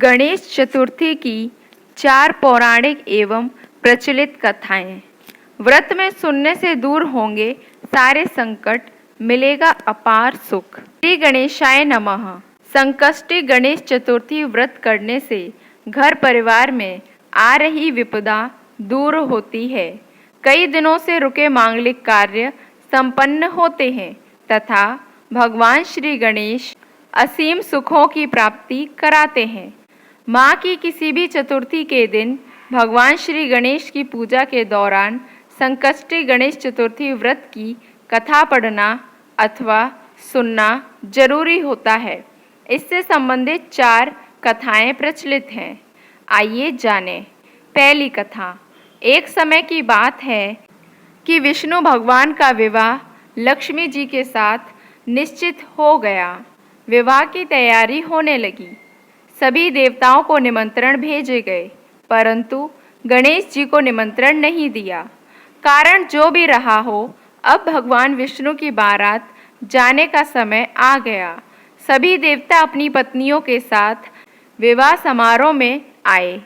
गणेश चतुर्थी की 4 पौराणिक एवं प्रचलित कथाएं। व्रत में सुनने से दूर होंगे सारे संकट, मिलेगा अपार सुख। श्री गणेशाय नमः। संकष्टी गणेश चतुर्थी व्रत करने से घर परिवार में आ रही विपदा दूर होती है। कई दिनों से रुके मांगलिक कार्य संपन्न होते हैं तथा भगवान श्री गणेश असीम सुखों की प्राप्ति कराते हैं। माँ की किसी भी चतुर्थी के दिन भगवान श्री गणेश की पूजा के दौरान संकष्टी गणेश चतुर्थी व्रत की कथा पढ़ना अथवा सुनना जरूरी होता है। इससे संबंधित 4 कथाएं प्रचलित हैं। आइए जानें। पहली कथा। एक समय की बात है कि विष्णु भगवान का विवाह लक्ष्मी जी के साथ निश्चित हो गया। विवाह की तैयारी होने लगी। सभी देवताओं को निमंत्रण भेजे गए, परंतु गणेश जी को निमंत्रण नहीं दिया। कारण जो भी रहा हो, अब भगवान विष्णु की बारात जाने का समय आ गया। सभी देवता अपनी पत्नियों के साथ विवाह समारोह में आए।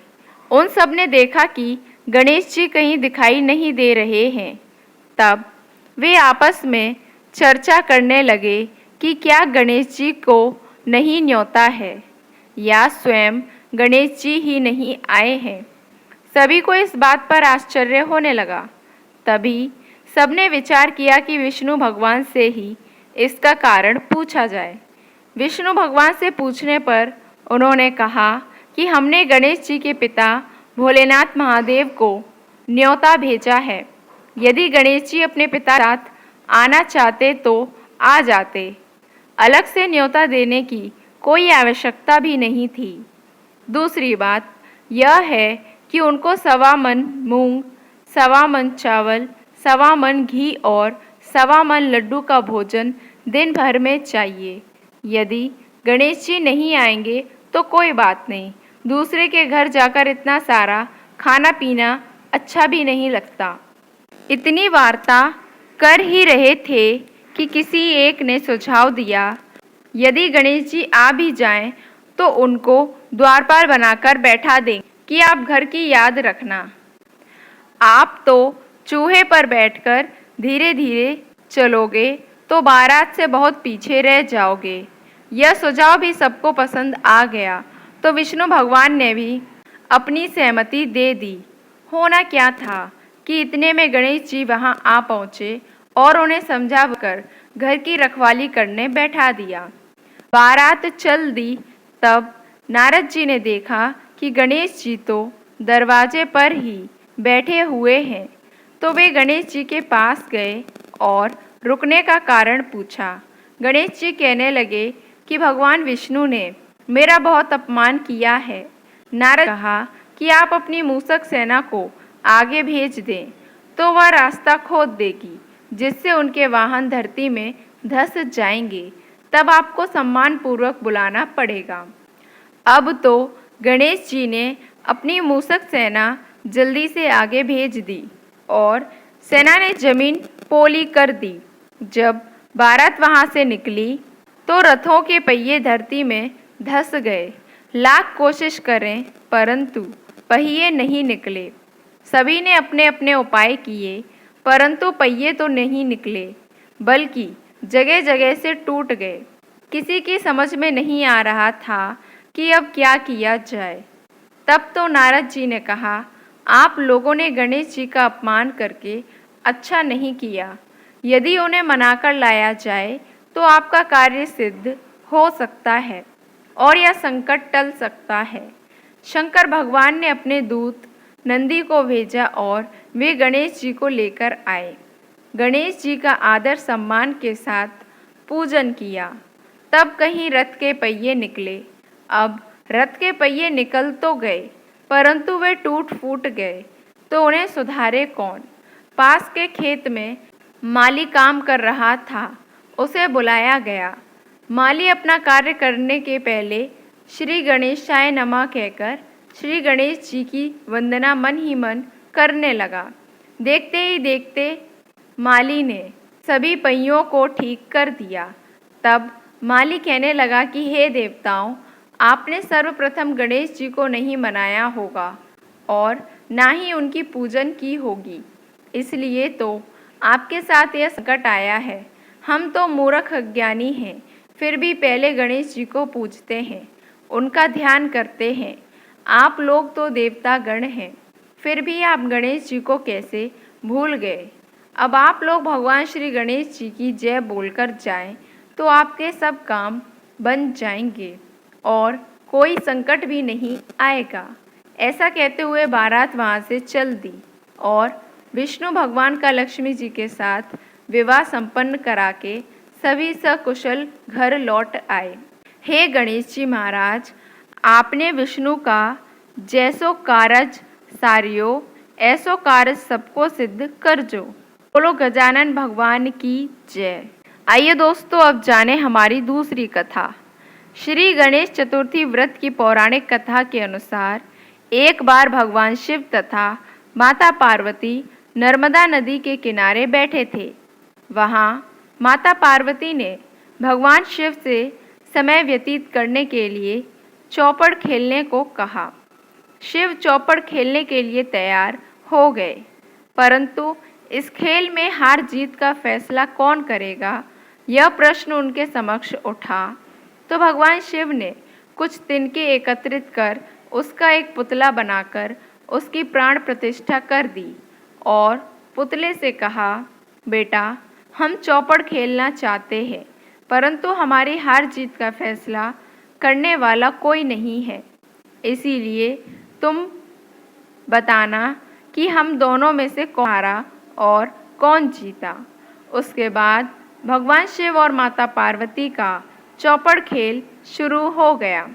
उन सब ने देखा कि गणेश जी कहीं दिखाई नहीं दे रहे हैं। तब वे आपस में चर्चा करने लगे कि क्या गणेश जी को नहीं न्योता है या स्वयं गणेश जी ही नहीं आए हैं। सभी को इस बात पर आश्चर्य होने लगा। तभी सबने विचार किया कि विष्णु भगवान से ही इसका कारण पूछा जाए। विष्णु भगवान से पूछने पर उन्होंने कहा कि हमने गणेश जी के पिता भोलेनाथ महादेव को न्योता भेजा है। यदि गणेश जी अपने पिता साथ आना चाहते तो आ जाते। अलग से न्योता देने की कोई आवश्यकता भी नहीं थी। दूसरी बात यह है कि उनको 1.25 मन मूंग, 1.25 मन चावल, 1.25 मन घी और 1.25 मन लड्डू का भोजन दिन भर में चाहिए। यदि गणेश जी नहीं आएंगे तो कोई बात नहीं, दूसरे के घर जाकर इतना सारा खाना पीना अच्छा भी नहीं लगता। इतनी वार्ता कर ही रहे थे कि किसी एक ने सुझाव दिया, यदि गणेश जी आ भी जाएं तो उनको द्वारपाल बनाकर बैठा दें कि आप घर की याद रखना। आप तो चूहे पर बैठकर धीरे धीरे चलोगे तो बारात से बहुत पीछे रह जाओगे। यह सुझाव भी सबको पसंद आ गया तो विष्णु भगवान ने भी अपनी सहमति दे दी। होना क्या था कि इतने में गणेश जी वहां आ पहुँचे और उन्हें समझाकर घर की रखवाली करने बैठा दिया। बारात चल दी। तब नारद जी ने देखा कि गणेश जी तो दरवाजे पर ही बैठे हुए हैं, तो वे गणेश जी के पास गए और रुकने का कारण पूछा। गणेश जी कहने लगे कि भगवान विष्णु ने मेरा बहुत अपमान किया है। नारद कहा कि आप अपनी मूसक सेना को आगे भेज दें तो वह रास्ता खोद देगी, जिससे उनके वाहन धरती में धंस जाएंगे। तब आपको सम्मान पूर्वक बुलाना पड़ेगा। अब तो गणेश जी ने अपनी मूसक सेना जल्दी से आगे भेज दी और सेना ने जमीन पोली कर दी। जब बारात वहां से निकली तो रथों के पहिए धरती में धंस गए। लाख कोशिश करें परंतु पहिए नहीं निकले। सभी ने अपने अपने उपाय किए परंतु पहिए तो नहीं निकले, बल्कि जगह जगह से टूट गए। किसी की समझ में नहीं आ रहा था कि अब क्या किया जाए। तब तो नारद जी ने कहा, आप लोगों ने गणेश जी का अपमान करके अच्छा नहीं किया। यदि उन्हें मनाकर लाया जाए तो आपका कार्य सिद्ध हो सकता है और यह संकट टल सकता है। शंकर भगवान ने अपने दूत नंदी को भेजा और वे गणेश जी को लेकर आए। गणेश जी का आदर सम्मान के साथ पूजन किया। तब कहीं रथ के पहिए निकले। अब रथ के पहिए निकल तो गए परंतु वे टूट फूट गए, तो उन्हें सुधारे कौन। पास के खेत में माली काम कर रहा था, उसे बुलाया गया। माली अपना कार्य करने के पहले श्री गणेशाय नमः कहकर श्री गणेश जी की वंदना मन ही मन करने लगा। देखते ही देखते माली ने सभी पहियों को ठीक कर दिया। तब माली कहने लगा कि हे देवताओं, आपने सर्वप्रथम गणेश जी को नहीं मनाया होगा और ना ही उनकी पूजन की होगी, इसलिए तो आपके साथ यह संकट आया है। हम तो मूर्ख अज्ञानी हैं, फिर भी पहले गणेश जी को पूजते हैं, उनका ध्यान करते हैं। आप लोग तो देवता गण हैं, फिर भी आप गणेश जी को कैसे भूल गए? अब आप लोग भगवान श्री गणेश जी की जय बोलकर जाएं, तो आपके सब काम बन जाएंगे और कोई संकट भी नहीं आएगा। ऐसा कहते हुए बारात वहाँ से चल दी और विष्णु भगवान का लक्ष्मी जी के साथ विवाह संपन्न करा के सभी सकुशल घर लौट आए। हे गणेश जी महाराज, आपने विष्णु का जैसो कारज सारियो, ऐसो कारज सबको सिद्ध कर जो। बोलो गजानन भगवान की जय। आइए दोस्तों, अब जाने हमारी दूसरी कथा। श्री गणेश चतुर्थी व्रत की पौराणिक कथा के अनुसार एक बार भगवान शिव तथा माता पार्वती नर्मदा नदी के किनारे बैठे थे। वहाँ माता पार्वती ने भगवान शिव से समय व्यतीत करने के लिए चौपड़ खेलने को कहा। शिव चौपड़ खेलने के लिए तैयार हो गए, परंतु इस खेल में हार जीत का फैसला कौन करेगा, यह प्रश्न उनके समक्ष उठा। तो भगवान शिव ने कुछ तिनके एकत्रित कर उसका एक पुतला बनाकर उसकी प्राण प्रतिष्ठा कर दी और पुतले से कहा, बेटा, हम चौपड़ खेलना चाहते हैं, परंतु हमारी हार जीत का फैसला करने वाला कोई नहीं है, इसीलिए तुम बताना कि हम दोनों में से कौन हारा और कौन जीता। उसके बाद भगवान शिव और माता पार्वती का चौपड़ खेल शुरू हो गया।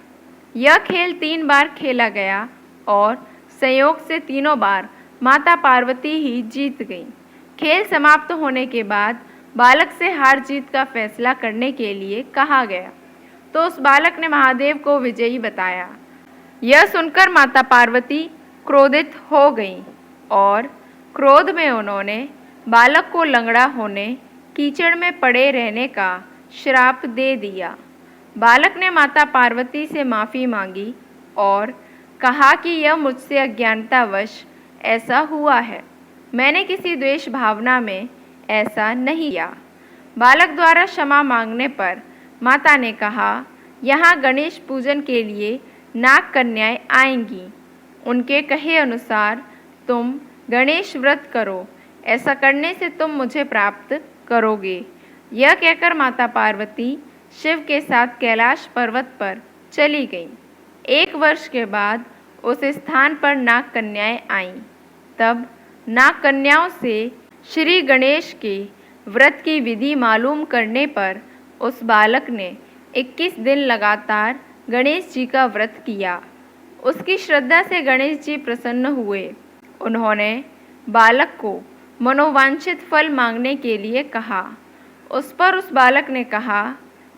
यह खेल 3 बार खेला गया और संयोग से तीनों बार माता पार्वती ही जीत गईं। खेल समाप्त होने के बाद बालक से हार जीत का फैसला करने के लिए कहा गया, तो उस बालक ने महादेव को विजयी बताया। यह सुनकर माता पार्वती क्रोधित हो गईं और क्रोध में उन्होंने बालक को लंगड़ा होने, कीचड़ में पड़े रहने का श्राप दे दिया। बालक ने माता पार्वती से माफ़ी मांगी और कहा कि यह मुझसे अज्ञानतावश ऐसा हुआ है, मैंने किसी द्वेष भावना में ऐसा नहीं किया। बालक द्वारा क्षमा मांगने पर माता ने कहा, यहाँ गणेश पूजन के लिए नाग कन्याएं आएंगी, उनके कहे अनुसार तुम गणेश व्रत करो, ऐसा करने से तुम मुझे प्राप्त करोगे। यह कहकर माता पार्वती शिव के साथ कैलाश पर्वत पर चली गईं। 1 वर्ष के बाद उस स्थान पर नाग कन्याएं आईं। तब नाग कन्याओं से श्री गणेश के व्रत की विधि मालूम करने पर उस बालक ने 21 दिन लगातार गणेश जी का व्रत किया। उसकी श्रद्धा से गणेश जी प्रसन्न हुए। उन्होंने बालक को मनोवांछित फल मांगने के लिए कहा। उस पर उस बालक ने कहा,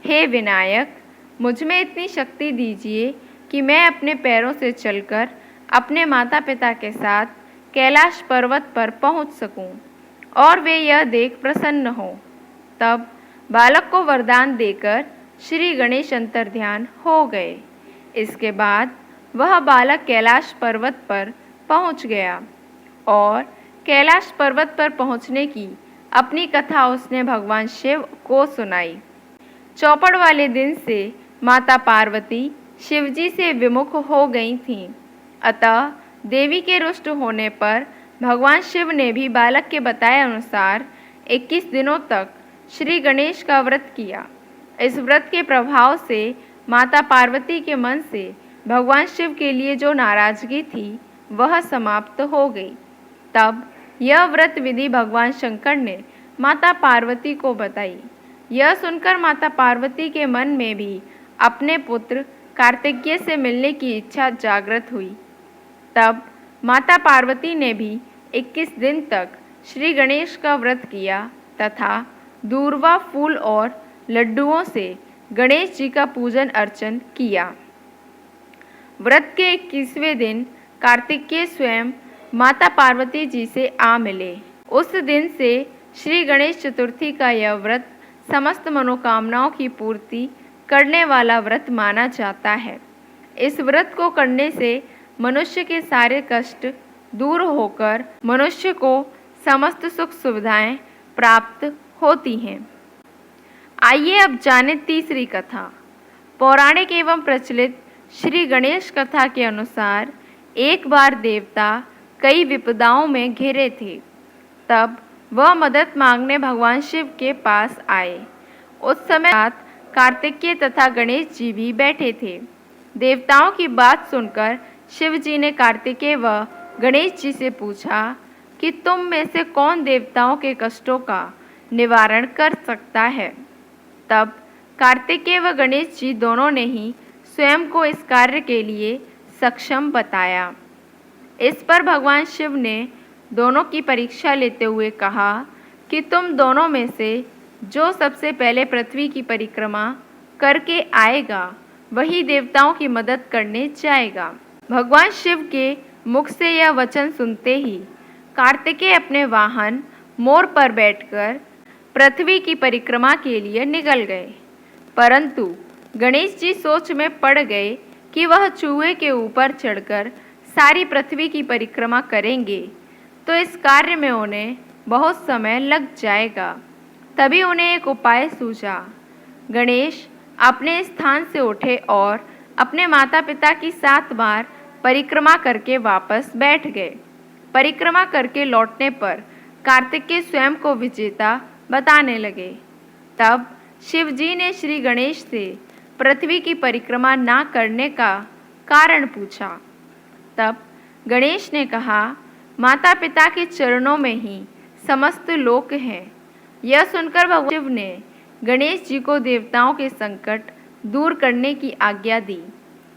हे विनायक, मुझ में इतनी शक्ति दीजिए कि मैं अपने पैरों से चलकर अपने माता पिता के साथ कैलाश पर्वत पर पहुंच सकूं और वे यह देख प्रसन्न हों। तब बालक को वरदान देकर श्री गणेश अंतर्ध्यान हो गए। इसके बाद वह बालक कैलाश पर्वत पर पहुंच गया और कैलाश पर्वत पर पहुंचने की अपनी कथा उसने भगवान शिव को सुनाई। चौपड़ वाले दिन से माता पार्वती शिवजी से विमुख हो गई थीं। अतः देवी के रुष्ट होने पर भगवान शिव ने भी बालक के बताए अनुसार 21 दिनों तक श्री गणेश का व्रत किया। इस व्रत के प्रभाव से माता पार्वती के मन से भगवान शिव के लिए जो नाराजगी थी वह समाप्त हो गई। तब यह व्रत विधि भगवान शंकर ने माता पार्वती को बताई। यह सुनकर माता पार्वती के मन में भी अपने पुत्र कार्तिकेय से मिलने की इच्छा जागृत हुई। तब माता पार्वती ने भी 21 दिन तक श्री गणेश का व्रत किया तथा दूर्वा फूल और लड्डुओं से गणेश जी का पूजन अर्चन किया। व्रत के 21वें दिन कार्तिकेय स्वयं माता पार्वती जी से आ मिले। उस दिन से श्री गणेश चतुर्थी का यह व्रत समस्त मनोकामनाओं की पूर्ति करने वाला व्रत माना जाता है। इस व्रत को करने से मनुष्य के सारे कष्ट दूर होकर मनुष्य को समस्त सुख सुविधाएं प्राप्त होती हैं। आइए अब जानें तीसरी कथा। पौराणिक एवं प्रचलित श्री गणेश कथा के अनुसार एक बार देवता कई विपदाओं में घिरे थे। तब वह मदद मांगने भगवान शिव के पास आए। उस समय कार्तिकेय तथा गणेश जी भी बैठे थे। देवताओं की बात सुनकर शिव जी ने कार्तिकेय व गणेश जी से पूछा कि तुम में से कौन देवताओं के कष्टों का निवारण कर सकता है। तब कार्तिकेय व गणेश जी दोनों ने ही स्वयं को इस कार्य के लिए सक्षम बताया। इस पर भगवान शिव ने दोनों की परीक्षा लेते हुए कहा कि तुम दोनों में से जो सबसे पहले पृथ्वी की परिक्रमा करके आएगा वही देवताओं की मदद करने जाएगा। भगवान शिव के मुख से यह वचन सुनते ही कार्तिकेय अपने वाहन मोर पर बैठकर पृथ्वी की परिक्रमा के लिए निकल गए। परंतु गणेश जी सोच में पड़ गए कि वह चूहे के ऊपर चढ़कर सारी पृथ्वी की परिक्रमा करेंगे तो इस कार्य में उन्हें बहुत समय लग जाएगा। तभी उन्हें एक उपाय सूझा। गणेश अपने स्थान से उठे और अपने माता पिता की 7 बार परिक्रमा करके वापस बैठ गए। परिक्रमा करके लौटने पर कार्तिकेय स्वयं को विजेता बताने लगे। तब शिव जी ने श्री गणेश से पृथ्वी की परिक्रमा ना करने का कारण पूछा। तब गणेश ने कहा, माता पिता के चरणों में ही समस्त लोक हैं। यह सुनकर भगवान शिव ने गणेश जी को देवताओं के संकट दूर करने की आज्ञा दी।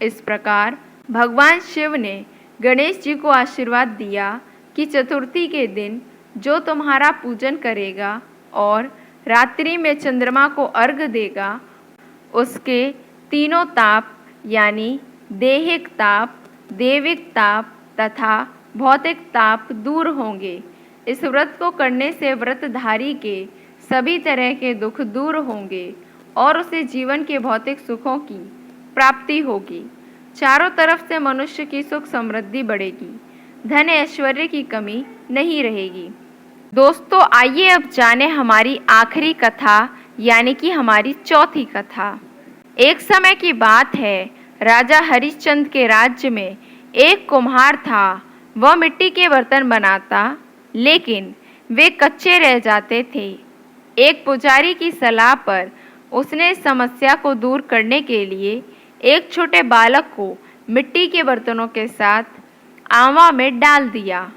इस प्रकार भगवान शिव ने गणेश जी को आशीर्वाद दिया कि चतुर्थी के दिन जो तुम्हारा पूजन करेगा और रात्रि में चंद्रमा को अर्घ्य देगा उसके तीनों ताप यानी देहिक ताप, देविक ताप तथा भौतिक ताप दूर होंगे। इस व्रत को करने से व्रतधारी के सभी तरह के दुख दूर होंगे और उसे जीवन के भौतिक सुखों की प्राप्ति होगी। चारों तरफ से मनुष्य की सुख समृद्धि बढ़ेगी, धन ऐश्वर्य की कमी नहीं रहेगी। दोस्तों, आइए अब जानें हमारी आखिरी कथा यानी कि हमारी चौथी कथा। एक समय की बात है, राजा हरिश्चंद्र के राज्य में एक कुम्हार था। वह मिट्टी के बर्तन बनाता, लेकिन वे कच्चे रह जाते थे। एक पुजारी की सलाह पर उसने इस समस्या को दूर करने के लिए एक छोटे बालक को मिट्टी के बर्तनों के साथ आवा में डाल दिया।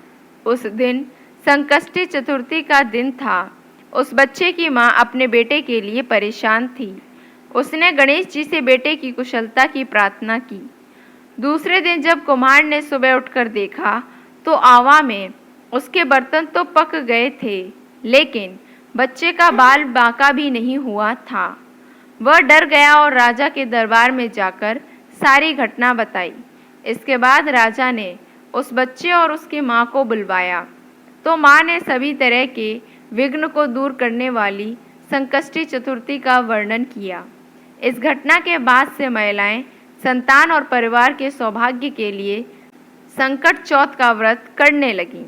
उस दिन संकष्टी चतुर्थी का दिन था। उस बच्चे की माँ अपने बेटे के लिए परेशान थी। उसने गणेश जी से बेटे की कुशलता की प्रार्थना की। दूसरे दिन जब कुम्हार ने सुबह उठकर देखा तो आवा में उसके बर्तन तो पक गए थे, लेकिन बच्चे का बाल बांका भी नहीं हुआ था। वह डर गया और राजा के दरबार में जाकर सारी घटना बताई। इसके बाद राजा ने उस बच्चे और उसकी माँ को बुलवाया तो माँ ने सभी तरह के विघ्न को दूर करने वाली संकष्टी चतुर्थी का वर्णन किया। इस घटना के बाद से महिलाएं संतान और परिवार के सौभाग्य के लिए संकट चौथ का व्रत करने लगीं।